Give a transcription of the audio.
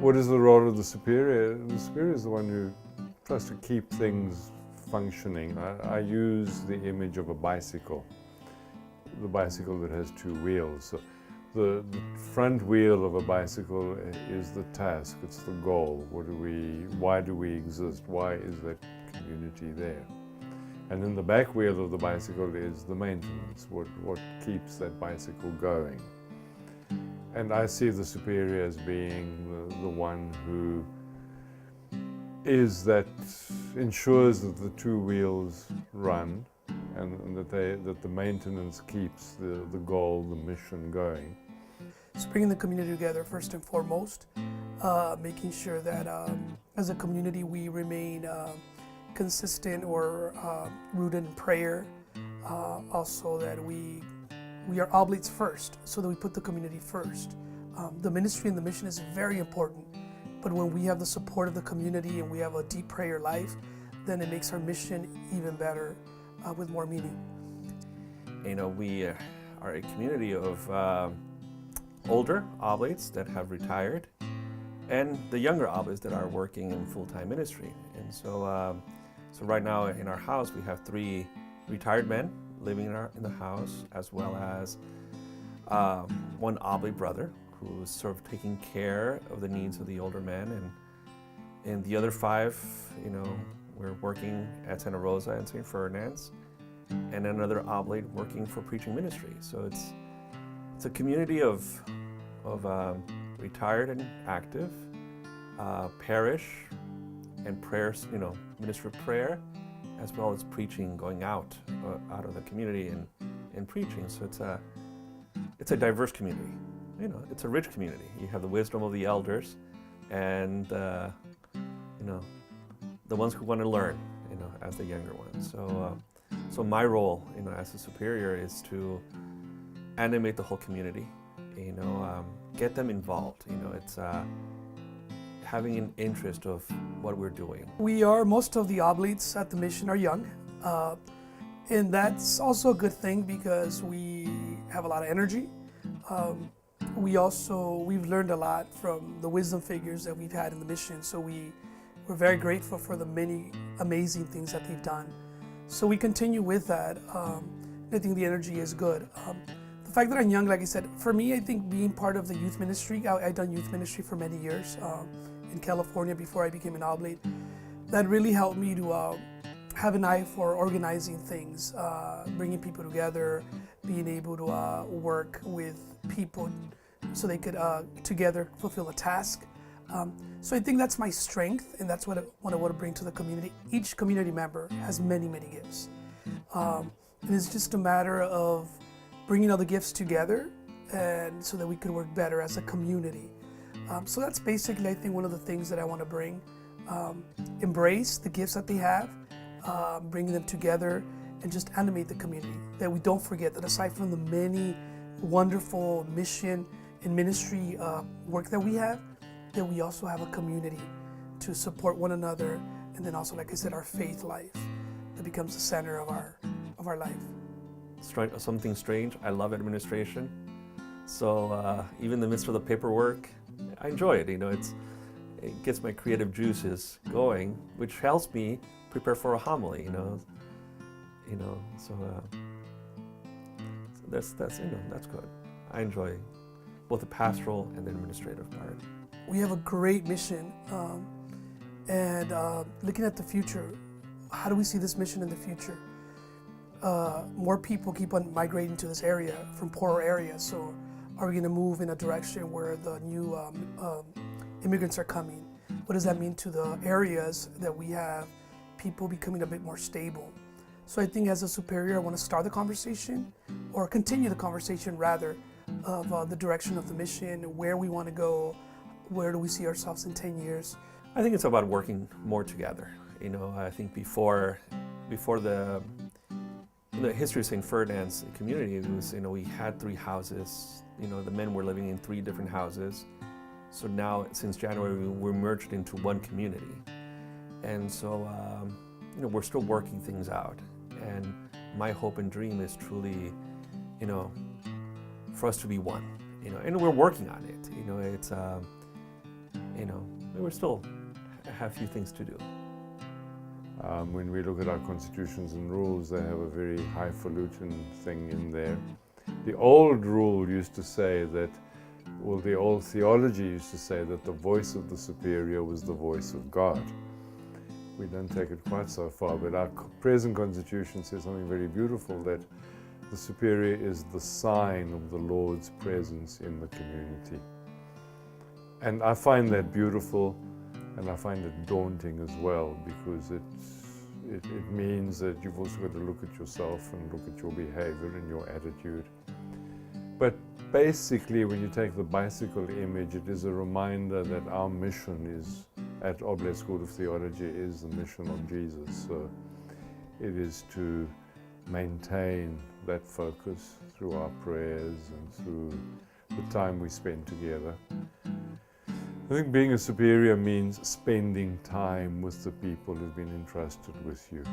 What is the role of the superior? The superior is the one who tries to keep things functioning. I use the image of a bicycle, the bicycle that has two wheels. So the front wheel of a bicycle is the task, it's the goal. Why do we exist? Why is that community there? And then the back wheel of the bicycle is the maintenance, what keeps that bicycle going. And I see the superior as being the one who ensures that the two wheels run and that the maintenance keeps the goal, the mission going. It's bringing the community together first and foremost, making sure that as a community we remain consistent or rooted in prayer. Also that we are oblates first, so that we put the community first. The ministry and the mission is very important, but when we have the support of the community and we have a deep prayer life, then it makes our mission even better, with more meaning. You know, we are a community of older oblates that have retired, and the younger oblates that are working in full-time ministry. And so right now in our house we have 3 retired men living in the house, as well as 1 oblate brother who's sort of taking care of the needs of the older men, and the other 5, you know, we're working at Santa Rosa and St. Ferdinand's, and another oblate working for preaching ministry. So it's a community of retired and active, parish and prayers, you know, ministry of prayer, as well as preaching, going out of the community and preaching. So it's a diverse community. You know, it's a rich community. You have the wisdom of the elders, and you know, the ones who want to learn, you know, as the younger ones. So my role, you know, as a superior is to animate the whole community. You know, get them involved. You know, it's having an interest of what we're doing. Most of the oblates at the mission are young, and that's also a good thing because we have a lot of energy. We've learned a lot from the wisdom figures that we've had in the mission, so we're very grateful for the many amazing things that they've done. So we continue with that. I think the energy is good. The fact that I'm young, like I said, for me, I think being part of the youth ministry, I've done youth ministry for many years in California before I became an oblate. That really helped me to have an eye for organizing things, bringing people together, being able to work with people so they could together fulfill a task. So I think that's my strength, and that's what I want to bring to the community. Each community member has many, many gifts. And it's just a matter of bringing all the gifts together and so that we could work better as a community. So that's basically, I think, one of the things that I want to bring. Embrace the gifts that they have, bringing them together, and just animate the community. That we don't forget that aside from the many wonderful mission and ministry work that we have, that we also have a community to support one another, and then also, like I said, our faith life that becomes the center of our life. Something strange, I love administration. So even in the midst of the paperwork, I enjoy it. You know, it gets my creative juices going, which helps me prepare for a homily. So that's good. I enjoy both the pastoral and the administrative part. We have a great mission, and looking at the future, how do we see this mission in the future? More people keep on migrating to this area from poorer areas, so are we going to move in a direction where the new immigrants are coming? What does that mean to the areas that we have people becoming a bit more stable? So I think as a superior, I want to start the conversation, or continue the conversation rather, of the direction of the mission, where we want to go, where do we see ourselves in 10 years. I think it's about working more together. You know, I think before the history of St. Ferdinand's community, it was, you know, we had 3 houses. You know, the men were living in 3 different houses. So now, since January, we're merged into one community. And so, you know, we're still working things out. And my hope and dream is truly, you know, for us to be one. You know, and we're working on it. You know, it's we still have a few things to do. When we look at our constitutions and rules, they have a very highfalutin thing in there. The old rule used to say that, well, the old theology used to say that the voice of the superior was the voice of God. We don't take it quite so far, but our present constitution says something very beautiful, that the superior is the sign of the Lord's presence in the community. And I find that beautiful, and I find it daunting as well, because it means that you've also got to look at yourself and look at your behavior and your attitude. But basically, when you take the bicycle image, it is a reminder that our mission is, at Oblate School of Theology, is the mission of Jesus. So it is to maintain that focus through our prayers and through the time we spend together. I think being a superior means spending time with the people who've been entrusted with you.